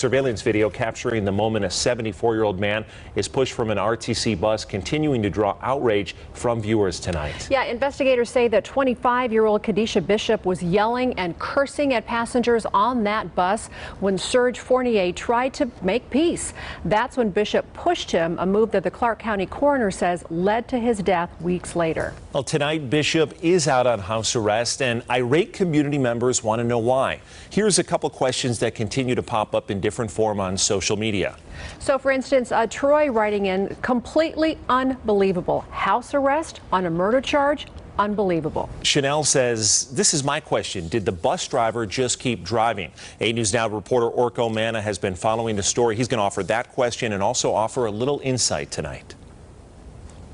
Surveillance video capturing the moment a 74-year-old man is pushed from an RTC bus, continuing to draw outrage from viewers tonight. Yeah, investigators say that 25-year-old Kadisha Bishop was yelling and cursing at passengers on that bus when Serge Fournier tried to make peace. That's when Bishop pushed him, a move that the Clark County coroner says led to his death weeks later. Well, tonight Bishop is out on house arrest, and irate community members want to know why. Here's a couple questions that continue to pop up in different form on social media. So, for instance, Troy writing in, completely unbelievable. House arrest on a murder charge? Unbelievable. Chanel says, this is my question. Did the bus driver just keep driving? 8 News Now reporter Orko Manna has been following the story. He's going to offer that question and also offer a little insight tonight.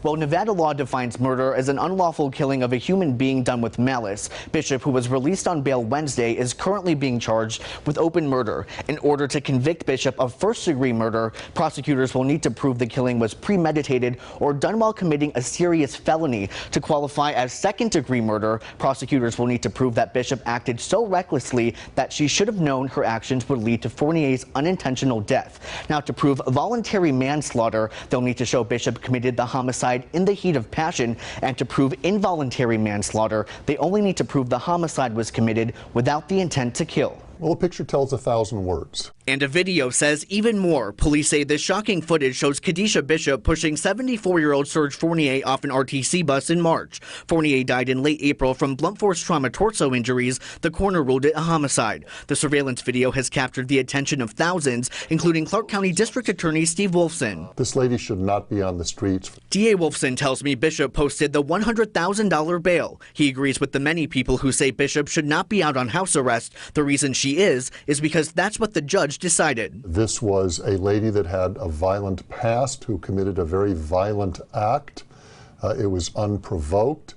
Well, Nevada law defines murder as an unlawful killing of a human being done with malice. Bishop, who was released on bail Wednesday, is currently being charged with open murder. In order to convict Bishop of first-degree murder, prosecutors will need to prove the killing was premeditated or done while committing a serious felony. To qualify as second-degree murder, prosecutors will need to prove that Bishop acted so recklessly that she should have known her actions would lead to Fournier's unintentional death. Now, to prove voluntary manslaughter, they'll need to show Bishop committed the homicide in the heat of passion, and to prove involuntary manslaughter, they only need to prove the homicide was committed without the intent to kill. Well, a picture tells 1,000 words. And a video says even more. Police say this shocking footage shows Kadisha Bishop pushing 74-year-old Serge Fournier off an RTC bus in March. Fournier died in late April from blunt force trauma torso injuries. The coroner ruled it a homicide. The surveillance video has captured the attention of thousands, including Clark County District Attorney Steve Wolfson. This lady should not be on the streets. DA Wolfson tells me Bishop posted the $100,000 bail. He agrees with the many people who say Bishop should not be out on house arrest. The reason she is because that's what the judge decided. This was a lady that had a violent past, who committed a very violent act. It was unprovoked.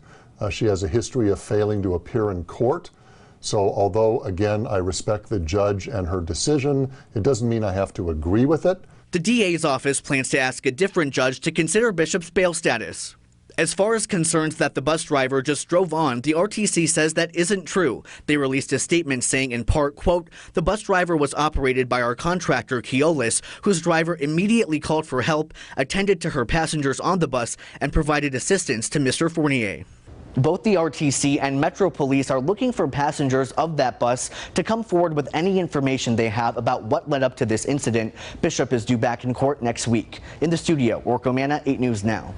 She has a history of failing to appear in court. So although, again, I respect the judge and her decision, it doesn't mean I have to agree with it. The DA's office plans to ask a different judge to consider Bishop's bail status. As far as concerns that the bus driver just drove on, the RTC says that isn't true. They released a statement saying in part, quote, the bus driver was operated by our contractor, Keolis, whose driver immediately called for help, attended to her passengers on the bus, and provided assistance to Mr. Fournier. Both the RTC and Metro Police are looking for passengers of that bus to come forward with any information they have about what led up to this incident. Bishop is due back in court next week. In the studio, Orko Manna, 8 News Now.